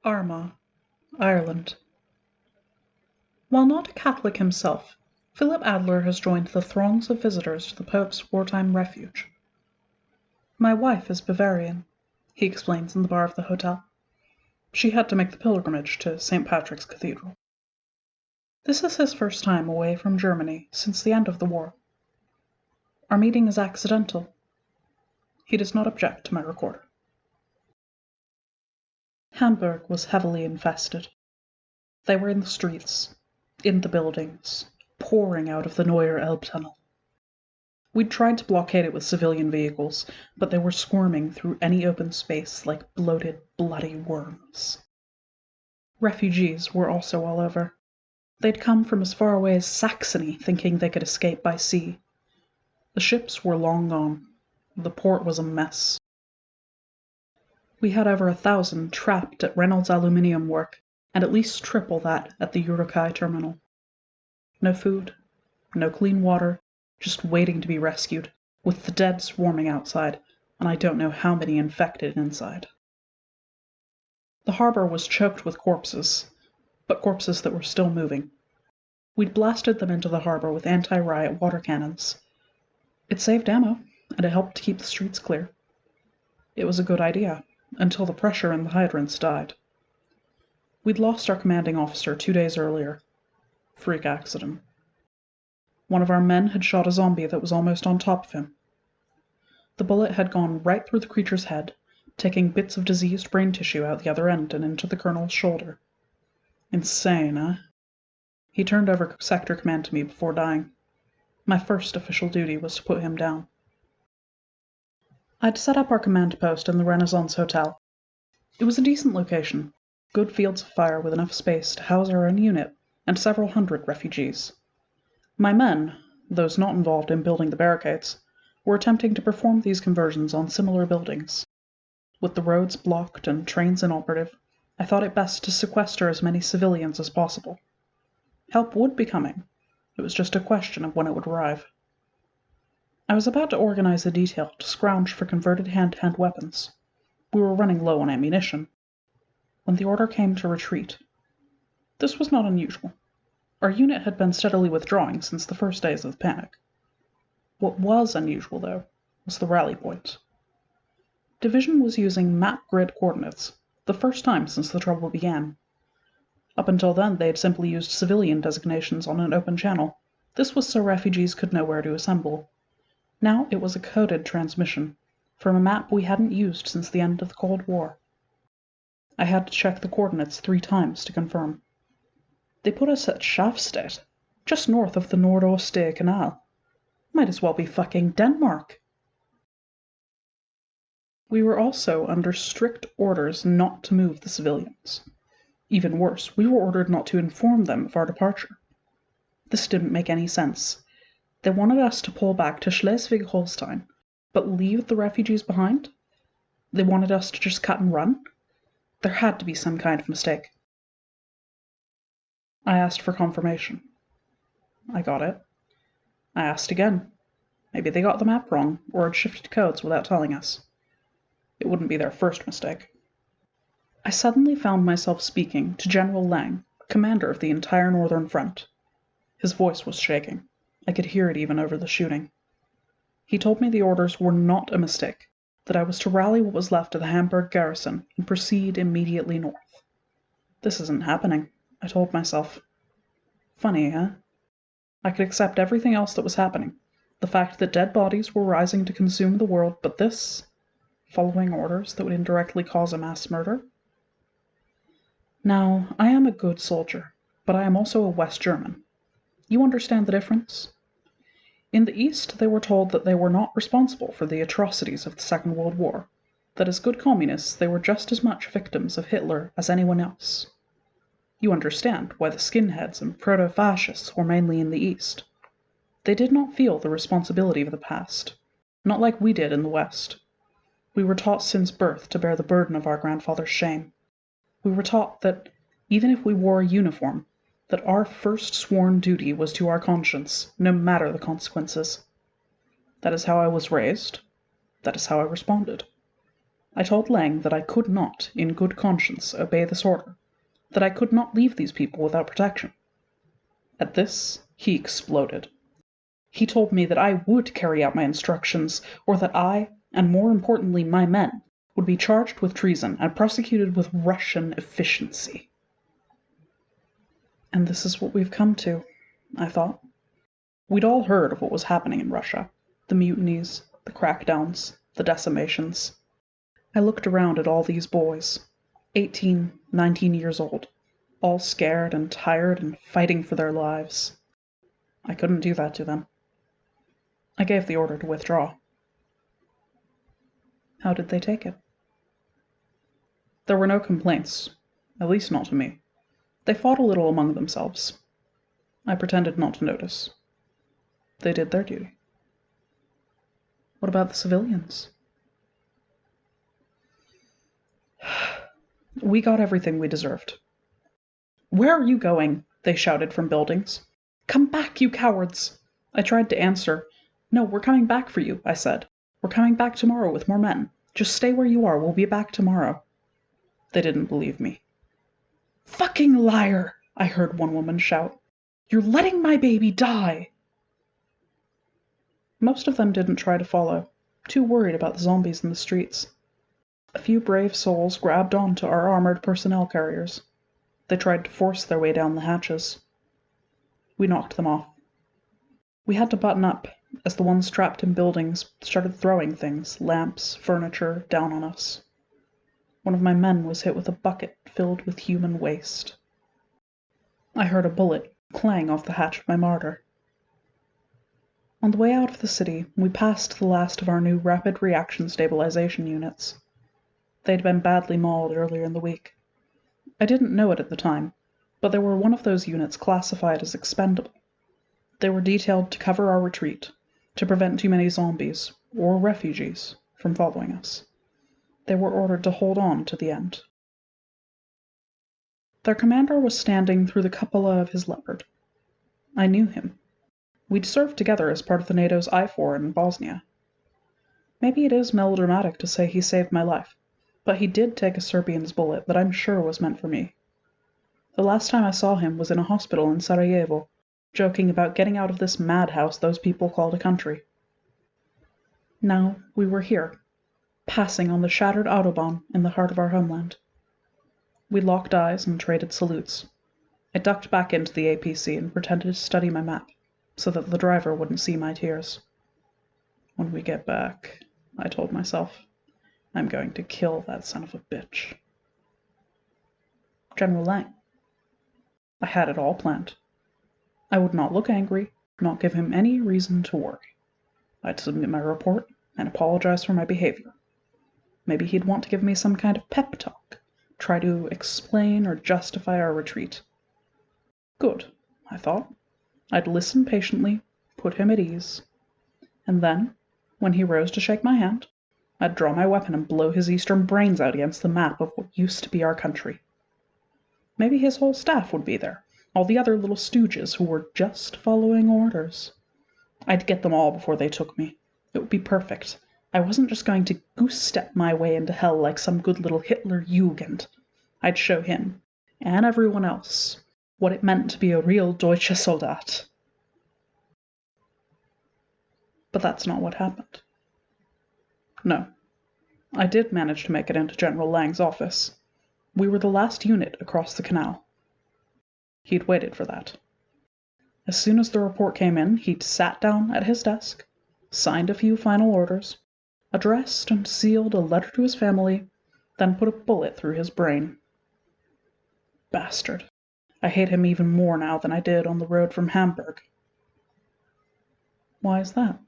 Armagh, Ireland. While not a Catholic himself, Philip Adler has joined the throngs of visitors to the Pope's wartime refuge. "My wife is Bavarian," he explains in the bar of the hotel. "She had to make the pilgrimage to St. Patrick's Cathedral." This is his first time away from Germany since the end of the war. Our meeting is accidental. He does not object to my recorder. Hamburg was heavily infested. They were in the streets, in the buildings, pouring out of the Neuer Elbe tunnel. We'd tried to blockade it with civilian vehicles, but they were squirming through any open space like bloated, bloody worms. Refugees were also all over. They'd come from as far away as Saxony, thinking they could escape by sea. The ships were long gone. The port was a mess. We had over 1,000 trapped at Reynolds aluminium work, and at least triple that at the Urukai terminal. No food, no clean water, just waiting to be rescued, with the dead swarming outside, and I don't know how many infected inside. The harbor was choked with corpses, but corpses that were still moving. We'd blasted them into the harbor with anti-riot water cannons. It saved ammo, and it helped to keep the streets clear. It was a good idea, until the pressure in the hydrants died. We'd lost our commanding officer 2 days earlier. Freak accident. One of our men had shot a zombie that was almost on top of him. The bullet had gone right through the creature's head, taking bits of diseased brain tissue out the other end and into the colonel's shoulder. Insane, eh? He turned over sector command to me before dying. My first official duty was to put him down. I'd set up our command post in the Renaissance Hotel. It was a decent location, good fields of fire with enough space to house our own unit and several hundred refugees. My men, those not involved in building the barricades, were attempting to perform these conversions on similar buildings. With the roads blocked and trains inoperative, I thought it best to sequester as many civilians as possible. Help would be coming. It was just a question of when it would arrive. I was about to organize a detail to scrounge for converted hand-to-hand weapons. We were running low on ammunition, when the order came to retreat. This was not unusual. Our unit had been steadily withdrawing since the first days of the panic. What was unusual, though, was the rally point. Division was using map grid coordinates, the first time since the trouble began. Up until then, they had simply used civilian designations on an open channel. This was so refugees could know where to assemble. Now it was a coded transmission, from a map we hadn't used since the end of the Cold War. I had to check the coordinates 3 times to confirm. They put us at Schafstedt, just north of the Nordoste Canal. Might as well be fucking Denmark. We were also under strict orders not to move the civilians. Even worse, we were ordered not to inform them of our departure. This didn't make any sense. They wanted us to pull back to Schleswig-Holstein, but leave the refugees behind? They wanted us to just cut and run? There had to be some kind of mistake. I asked for confirmation. I got it. I asked again. Maybe they got the map wrong, or had shifted codes without telling us. It wouldn't be their first mistake. I suddenly found myself speaking to General Lang, commander of the entire Northern Front. His voice was shaking. I could hear it even over the shooting. He told me the orders were not a mistake, that I was to rally what was left of the Hamburg garrison and proceed immediately north. This isn't happening, I told myself. Funny, huh? I could accept everything else that was happening. The fact that dead bodies were rising to consume the world, but this? Following orders that would indirectly cause a mass murder? Now, I am a good soldier, but I am also a West German. You understand the difference? In the East, they were told that they were not responsible for the atrocities of the Second World War, that as good communists they were just as much victims of Hitler as anyone else. You understand why the skinheads and proto-fascists were mainly in the East. They did not feel the responsibility of the past, not like we did in the West. We were taught since birth to bear the burden of our grandfather's shame. We were taught that, even if we wore a uniform, that our first sworn duty was to our conscience, no matter the consequences. That is how I was raised. That is how I responded. I told Lang that I could not, in good conscience, obey this order, that I could not leave these people without protection. At this, he exploded. He told me that I would carry out my instructions, or that I, and more importantly my men, would be charged with treason and prosecuted with Russian efficiency. And this is what we've come to, I thought. We'd all heard of what was happening in Russia, the mutinies, the crackdowns, the decimations. I looked around at all these boys, 18, 19 years old, all scared and tired and fighting for their lives. I couldn't do that to them. I gave the order to withdraw. How did they take it? There were no complaints, at least not to me. They fought a little among themselves. I pretended not to notice. They did their duty. What about the civilians? We got everything we deserved. Where are you going? They shouted from buildings. Come back, you cowards! I tried to answer. No, we're coming back for you, I said. We're coming back tomorrow with more men. Just stay where you are. We'll be back tomorrow. They didn't believe me. Fucking liar! I heard one woman shout. You're letting my baby die! Most of them didn't try to follow, too worried about the zombies in the streets. A few brave souls grabbed onto our armored personnel carriers. They tried to force their way down the hatches. We knocked them off. We had to button up, as the ones trapped in buildings started throwing things, lamps, furniture, down on us. One of my men was hit with a bucket filled with human waste. I heard a bullet clang off the hatch of my martyr. On the way out of the city, we passed the last of our new rapid reaction stabilization units. They'd been badly mauled earlier in the week. I didn't know it at the time, but they were one of those units classified as expendable. They were detailed to cover our retreat, to prevent too many zombies, or refugees, from following us. They were ordered to hold on to the end. Their commander was standing through the cupola of his Leopard. I knew him. We'd served together as part of the NATO's I-4 in Bosnia. Maybe it is melodramatic to say he saved my life, but he did take a Serbian's bullet that I'm sure was meant for me. The last time I saw him was in a hospital in Sarajevo, joking about getting out of this madhouse those people called a country. Now we were here, passing on the shattered Autobahn in the heart of our homeland. We locked eyes and traded salutes. I ducked back into the APC and pretended to study my map, so that the driver wouldn't see my tears. When we get back, I told myself, I'm going to kill that son of a bitch. General Lang. I had it all planned. I would not look angry, not give him any reason to worry. I'd submit my report and apologize for my behavior. Maybe he'd want to give me some kind of pep talk, try to explain or justify our retreat. Good, I thought. I'd listen patiently, put him at ease. And then, when he rose to shake my hand, I'd draw my weapon and blow his eastern brains out against the map of what used to be our country. Maybe his whole staff would be there, all the other little stooges who were just following orders. I'd get them all before they took me. It would be perfect. I wasn't just going to goose-step my way into hell like some good little Hitler-Jugend. I'd show him, and everyone else, what it meant to be a real Deutsche Soldat. But that's not what happened. No. I did manage to make it into General Lang's office. We were the last unit across the canal. He'd waited for that. As soon as the report came in, he'd sat down at his desk, signed a few final orders, addressed and sealed a letter to his family, then put a bullet through his brain. Bastard. I hate him even more now than I did on the road from Hamburg. Why is that?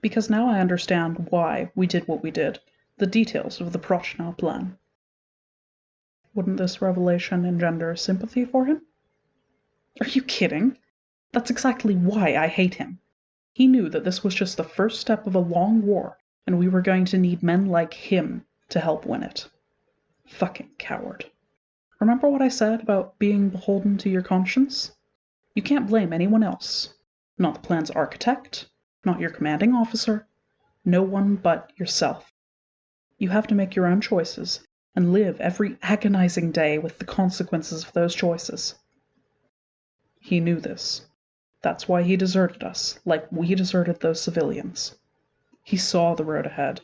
Because now I understand why we did what we did, the details of the Prochnow plan. Wouldn't this revelation engender sympathy for him? Are you kidding? That's exactly why I hate him. He knew that this was just the first step of a long war, and we were going to need men like him to help win it. Fucking coward. Remember what I said about being beholden to your conscience? You can't blame anyone else. Not the plan's architect, not your commanding officer, no one but yourself. You have to make your own choices and live every agonizing day with the consequences of those choices. He knew this. That's why he deserted us, like we deserted those civilians. He saw the road ahead,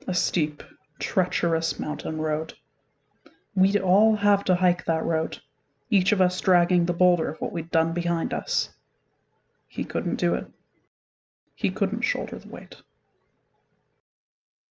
a steep, treacherous mountain road. We'd all have to hike that road, each of us dragging the boulder of what we'd done behind us. He couldn't do it. He couldn't shoulder the weight.